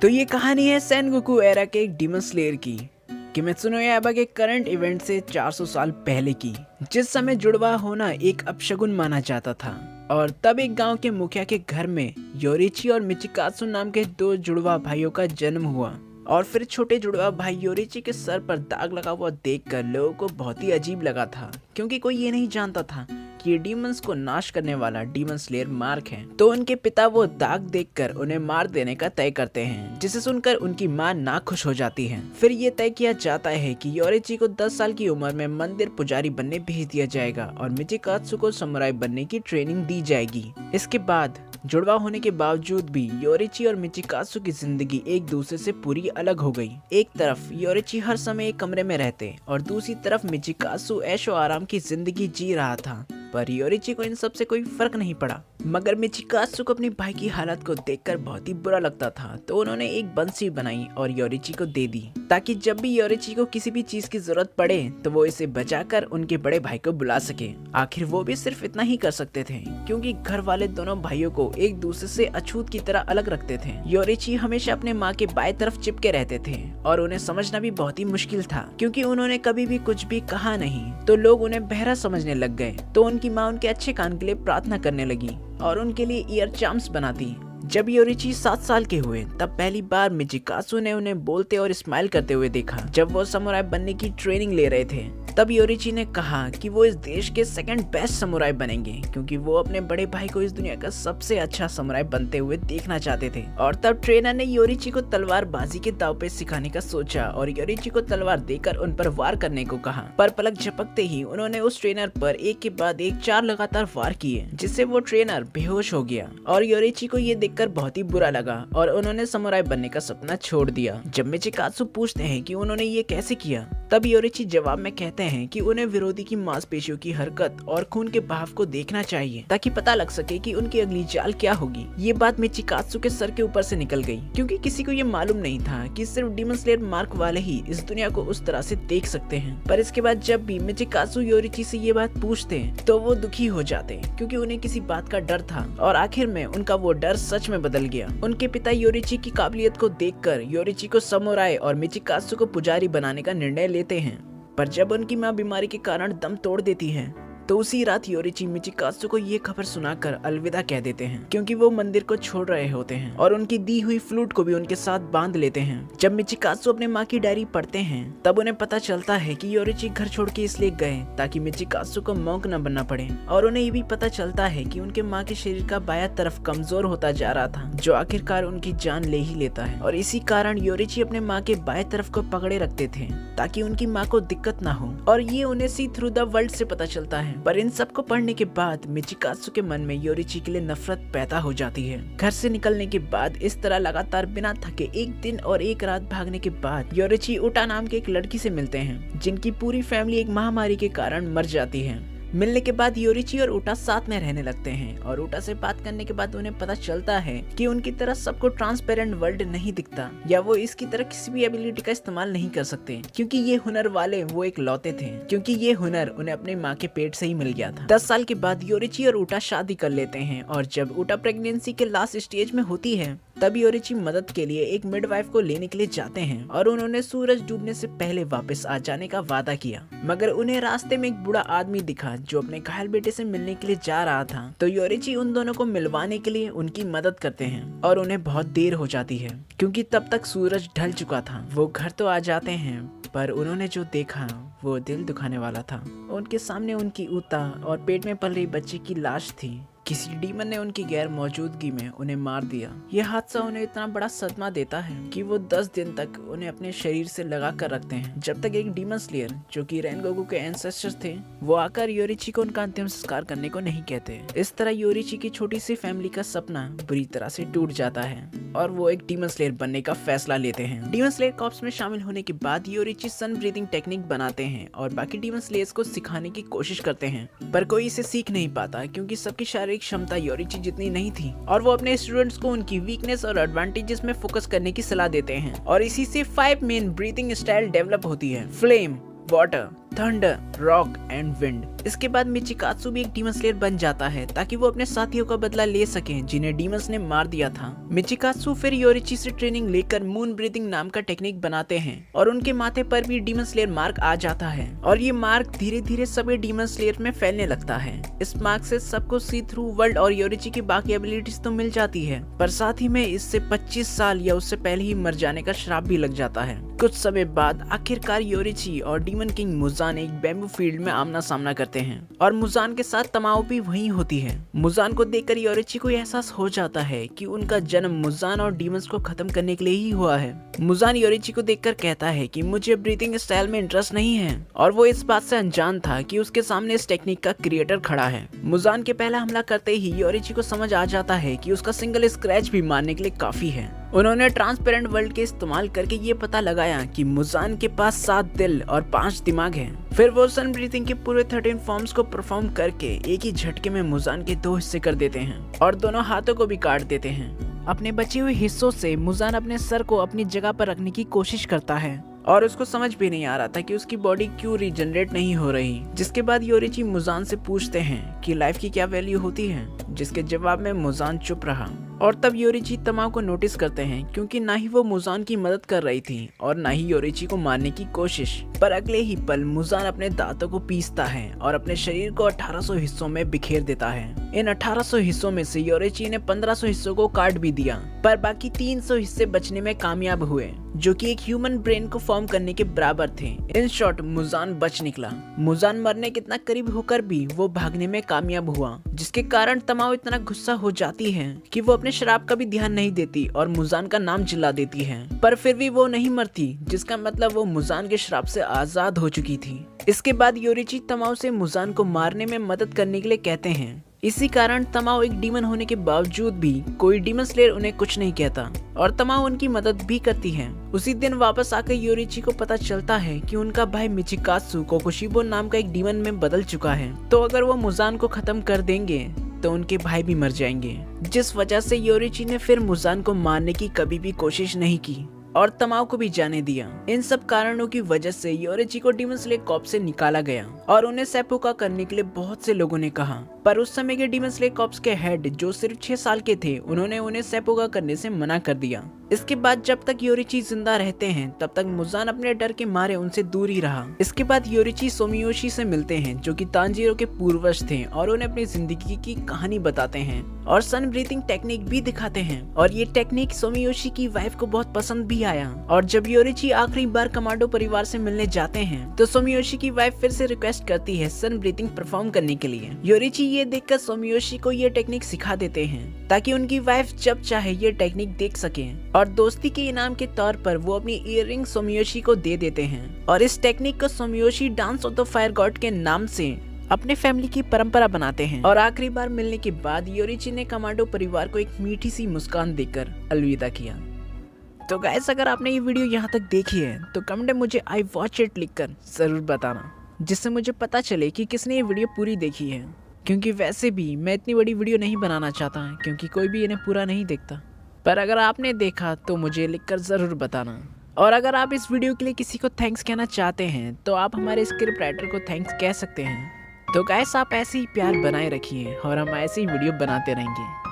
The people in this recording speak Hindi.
तो ये कहानी है सेनगोकू एरा के एक डीमन स्लेयर की किमेत्सु नो याइबा के करंट इवेंट से 400 साल पहले की, जिस समय जुड़वा होना एक अपशगुन माना जाता था। और तब एक गांव के मुखिया के घर में योरिची और मिचिकात्सु नाम के दो जुड़वा भाइयों का जन्म हुआ। और फिर छोटे जुड़वा भाई योरिची के सर पर दाग लगा हुआ देखकर लोगों को बहुत ही अजीब लगा था, क्योंकि कोई ये नहीं जानता था कि ये डीमंस को नाश करने वाला डीमन स्लेयर मार्क है। तो उनके पिता वो दाग देखकर उन्हें मार देने का तय करते हैं, जिसे सुनकर उनकी मां नाखुश हो जाती है। फिर ये तय किया जाता है कि योरिची को 10 साल की उम्र में मंदिर पुजारी बनने भेज दिया जाएगा और मिचिकात्सु को समुराई बनने की ट्रेनिंग दी जाएगी। इसके बाद जुड़वा होने के बावजूद भी योरिची और मिचिकात्सु की जिंदगी एक दूसरे से पूरी अलग हो गई। एक तरफ योरिची हर समय एक कमरे में रहते और दूसरी तरफ मिचिकात्सु ऐशो आराम की जिंदगी जी रहा था। पर योरिची को इन सब से कोई फर्क नहीं पड़ा, मगर मिचिकात्सु को अपने भाई की हालत को देखकर बहुत ही बुरा लगता था। तो उन्होंने एक बंसी बनाई और योरिची को दे दी, ताकि जब भी योरिची को किसी भी चीज की जरूरत पड़े तो वो इसे बचाकर उनके बड़े भाई को बुला सके। आखिर वो भी सिर्फ इतना ही कर सकते थे, क्योंकि घर वाले दोनों भाइयों को एक दूसरे से अछूत की तरह अलग रखते थे। योरिची हमेशा अपने माँ के बाएं तरफ चिपके रहते थे और उन्हें समझना भी बहुत ही मुश्किल था, क्योंकि उन्होंने कभी भी कुछ भी कहा नहीं तो लोग उन्हें बहरा समझने लग गए। तो उनकी माँ उनके अच्छे कान के लिए प्रार्थना करने लगी और उनके लिए ईयर चार्म्स बनाती। जब योरिची 7 साल के हुए तब पहली बार मिचिकात्सु ने उन्हें बोलते और स्माइल करते हुए देखा। जब वो समुराई बनने की ट्रेनिंग ले रहे थे तब योरिची ने कहा कि वो इस देश के सेकंड बेस्ट समुराई बनेंगे, क्योंकि वो अपने बड़े भाई को इस दुनिया का सबसे अच्छा समुराई बनते हुए देखना चाहते थे। और तब ट्रेनर ने योरिची को तलवारबाजी के दाव पे सिखाने का सोचा और योरिची को तलवार देकर उन पर वार करने को कहा। पर पलक झपकते ही उन्होंने उस ट्रेनर पर एक के बाद एक 4 लगातार वार किए, जिससे वो ट्रेनर बेहोश हो गया। और योरिची को ये देखकर बहुत ही बुरा लगा और उन्होंने समुराई बनने का सपना छोड़ दिया। जब मिचिकात्सु पूछते हैं कि उन्होंने ये कैसे किया, तब योरिची जवाब में कहते हैं कि उन्हें विरोधी की मांसपेशियों की हरकत और खून के बहाव को देखना चाहिए, ताकि पता लग सके कि उनकी अगली चाल क्या होगी। ये बात मिचिकात्सु के सर के ऊपर से निकल गई, क्योंकि किसी को ये मालूम नहीं था कि सिर्फ डीमन स्लेयर मार्क वाले ही इस दुनिया को उस तरह से देख सकते हैं। पर इसके बाद जब भी मिचिकात्सु योरिची से ये बात पूछते हैं तो वो दुखी हो जाते, क्योंकि उन्हें किसी बात का डर था और आखिर में उनका वो डर सच में बदल गया। उनके पिता योरिची की काबिलियत को देखकर योरिची को समुराई और मिचिकात्सु को पुजारी बनाने का निर्णय लेते हैं। पर जब उनकी मां बीमारी के कारण दम तोड़ देती है तो उसी रात योरिची मिचिकात्सु को ये खबर सुनाकर अलविदा कह देते हैं, क्योंकि वो मंदिर को छोड़ रहे होते हैं और उनकी दी हुई फ्लूट को भी उनके साथ बांध लेते हैं। जब मिचिकात्सु अपने माँ की डायरी पढ़ते हैं तब उन्हें पता चलता है कि योरिची घर छोड़ के इसलिए गए ताकि मिचिकात्सु को मॉन्क न बनना पड़े। और उन्हें ये भी पता चलता है कि उनके माँ के शरीर का बायां तरफ कमजोर होता जा रहा था, जो आखिरकार उनकी जान ले ही लेता है। और इसी कारण योरिची अपने माँ के बाएं तरफ को पकड़े रखते थे ताकि उनकी माँ को दिक्कत ना हो। और ये उन्हें सी थ्रू द वर्ल्ड से पता चलता है। पर इन सब को पढ़ने के बाद मिचिकात्सु के मन में योरिची के लिए नफरत पैदा हो जाती है। घर से निकलने के बाद इस तरह लगातार बिना थके एक दिन और एक रात भागने के बाद योरिची उटा नाम के एक लड़की से मिलते हैं, जिनकी पूरी फैमिली एक महामारी के कारण मर जाती है। मिलने के बाद योरिची और उटा साथ में रहने लगते हैं और उटा से बात करने के बाद उन्हें पता चलता है कि उनकी तरह सबको ट्रांसपेरेंट वर्ल्ड नहीं दिखता, या वो इसकी तरह किसी भी एबिलिटी का इस्तेमाल नहीं कर सकते, क्योंकि ये हुनर वाले वो एक लौते थे, क्योंकि ये हुनर उन्हें अपनी माँ के पेट से ही मिल गया था। 10 साल के बाद योरिची और उटा शादी कर लेते हैं और जब उटा प्रेगनेंसी के लास्ट स्टेज में होती है तब योरिची मदद के लिए एक मिडवाइफ को लेने के लिए जाते हैं और उन्होंने सूरज डूबने से पहले वापस आ जाने का वादा किया। मगर उन्हें रास्ते में एक बूढ़ा आदमी दिखा जो अपने घायल बेटे से मिलने के लिए जा रहा था। तो योरिची उन दोनों को मिलवाने के लिए उनकी मदद करते हैं और उन्हें बहुत देर हो जाती है, क्योंकि तब तक सूरज ढल चुका था। वो घर तो आ जाते हैं, पर उन्होंने जो देखा वो दिल दुखाने वाला था। उनके सामने उनकी उता और पेट में पल रही बच्ची की लाश थी। किसी डीमन ने उनकी गैर मौजूदगी में उन्हें मार दिया। यह हादसा उन्हें इतना बड़ा सदमा देता है कि वो 10 दिन तक उन्हें अपने शरीर से लगा कर रखते हैं, जब तक एक डीमन स्लेयर जो कि रेनगोकू के एंसेस्टर्स थे वो आकर योरिची को उनका अंतिम संस्कार करने को नहीं कहते। इस तरह योरिची की छोटी सी फैमिली का सपना बुरी तरह से टूट जाता है और वो एक डीमन स्लेयर बनने का फैसला लेते हैं। डीमन स्लेयर कॉर्प्स में शामिल होने के बाद योरिची सन ब्रीदिंग टेक्निक बनाते हैं और बाकी डीमन स्लेयर्स को सिखाने की कोशिश करते हैं, पर कोई इसे सीख नहीं पाता, क्योंकि सबकी शारीरिक क्षमता योरिची जितनी नहीं थी। और वो अपने स्टूडेंट्स को उनकी वीकनेस और एडवांटेजेस में फोकस करने की सलाह देते हैं और इसी से 5 मेन ब्रीथिंग स्टाइल डेवलप होती है: flame, water, thunder, rock and wind. इसके बाद मिचिकात्सु भी एक डीमन स्लेयर बन जाता है ताकि वो अपने साथियों का बदला ले सकें जिन्हें डीमंस ने मार दिया था। मिचिकात्सु फिर योरिची से ट्रेनिंग लेकर मून ब्रीथिंग नाम का टेक्निक बनाते हैं और उनके माथे पर भी डीमन स्लेयर मार्क आ जाता है और ये मार्क धीरे धीरे सभी डीमन स्लेयर में फैलने लगता है। इस मार्क से सबको सी थ्रू वर्ल्ड और योरिची की बाकी एबिलिटीज तो मिल जाती है, पर साथ ही में इससे 25 साल या उससे पहले ही मर जाने का श्राप भी लग जाता है। कुछ समय बाद आखिरकार योरिची और डीमन किंग मुजान एक बैम्बू फील्ड में आमना सामना करते हैं और मुजान के साथ तमाओ भी वहीं होती है। मुजान को देखकर योरिची को एहसास हो जाता है कि उनका जन्म मुजान और डीमंस को खत्म करने के लिए ही हुआ है। मुजान योरिची को देखकर कहता है कि मुझे ब्रीथिंग स्टाइल में इंटरेस्ट नहीं है और वो इस बात से अनजान था कि उसके सामने इस टेक्निक का क्रिएटर खड़ा है। मुजान के पहला हमला करते ही योरिची को समझ आ जाता है कि उसका सिंगल स्क्रैच भी मारने के लिए काफी है। उन्होंने ट्रांसपेरेंट वर्ल्ड के इस्तेमाल करके ये पता लगाया कि मुजान के पास 7 दिल और 5 दिमाग हैं। फिर वो सन ब्रीथिंग के पूरे 13 फॉर्म्स को परफॉर्म करके एक ही झटके में मुजान के 2 हिस्से कर देते हैं और दोनों हाथों को भी काट देते हैं। अपने बचे हुए हिस्सों से मुजान अपने सर को अपनी जगह पर रखने की कोशिश करता है और उसको समझ भी नहीं आ रहा था कि उसकी बॉडी क्यों रीजनरेट नहीं हो रही। जिसके बाद योरिची मुजान से पूछते हैं कि लाइफ की क्या वैल्यू होती है, जिसके जवाब में मुजान चुप रहा और तब योरिची तमाओ को नोटिस करते हैं क्योंकि ना ही वो मुजान की मदद कर रही थी और ना ही योरिची को मारने की कोशिश। पर अगले ही पल मुजान अपने दांतों को पीसता है और अपने शरीर को 1800 हिस्सों में बिखेर देता है। इन 1800 हिस्सों में से योरिची ने 1500 हिस्सों को काट भी दिया, पर बाकी 300 हिस्से बचने में कामयाब हुए जो कि एक ह्यूमन ब्रेन को फॉर्म करने के बराबर थे। इन शॉर्ट मुजान बच निकला। मुजान मरने के इतना करीब होकर भी वो भागने में कामयाब हुआ, जिसके कारण तमाओ इतना गुस्सा हो जाती है कि वो अपने शराब का भी ध्यान नहीं देती और मुजान का नाम चिल्ला देती है। पर फिर भी वो नहीं मरती, जिसका मतलब वो मुजान के श्राप से आजाद हो चुकी थी। इसके बाद योरिची तमाओ से मुजान को मारने में मदद करने के लिए कहते हैं। इसी कारण तमाओ एक डीमन होने के बावजूद भी कोई डीमन स्लेयर उन्हें कुछ नहीं कहता और तमाओ उनकी मदद भी करती है। उसी दिन वापस आकर योरिची को पता चलता है कि उनका भाई मिचिकात्सु कोकोशिबो नाम का एक डीमन में बदल चुका है, तो अगर वो मुजान को खत्म कर देंगे तो उनके भाई भी मर जाएंगे, जिस वजह से योरिची ने फिर मुजान को मारने की कभी भी कोशिश नहीं की और तमाओ को भी जाने दिया। इन सब कारणों की वजह से योरिची को डीमन स्लेयर कॉर्प्स से निकाला गया और उन्हें सेपुका करने के लिए बहुत से लोगों ने कहा, पर उस समय के डीमन स्लेयर कॉर्प्स के हेड जो सिर्फ 6 साल के थे, उन्होंने उन्हें सेपुका करने से मना कर दिया। इसके बाद जब तक योरिची जिंदा रहते हैं तब तक मुजान अपने डर के मारे उनसे दूर ही रहा। इसके बाद योरिची सोमियोशी से मिलते हैं जो कि तांजीरो के पूर्वज थे और उन्हें अपनी जिंदगी की कहानी बताते हैं और सन ब्रीथिंग टेक्निक भी दिखाते हैं और ये टेक्निक सोमियोशी की वाइफ को बहुत पसंद भी आया। और जब योरिची आखिरी बार कमांडो परिवार से मिलने जाते हैं तो सोमियोशी की वाइफ फिर से रिक्वेस्ट करती है सन ब्रीथिंग परफॉर्म करने के लिए। योरिची ये देखकर सोमियोशी को ये टेक्निक सिखा देते हैं ताकि उनकी वाइफ जब चाहे ये टेक्निक देख सके और दोस्ती के इनाम के तौर पर वो अपनी ईयररिंग सोमियोशी को दे देते हैं और इस टेक्निक को सोमियोशी dance of the fire god के नाम से अपने फैमिली की परंपरा बनाते हैं। और आखिरी बार मिलने के बाद योरिची ने कमांडो परिवार को एक मीठी सी मुस्कान देकर अलविदा किया। तो गाइस, अगर आपने ये वीडियो यहाँ तक देखी है तो कमेंट में मुझे आई वॉच इट लिखकर जरूर बताना, जिससे मुझे पता चले कि किसने ये वीडियो पूरी देखी है, क्योंकि वैसे भी मैं इतनी बड़ी वीडियो नहीं बनाना चाहता क्योंकि कोई भी इन्हें पूरा नहीं देखता। पर अगर आपने देखा तो मुझे लिखकर ज़रूर बताना। और अगर आप इस वीडियो के लिए किसी को थैंक्स कहना चाहते हैं तो आप हमारे स्क्रिप्ट राइटर को थैंक्स कह सकते हैं। तो गाइस, आप ऐसे ही प्यार बनाए रखिए और हम ऐसे ही वीडियो बनाते रहेंगे।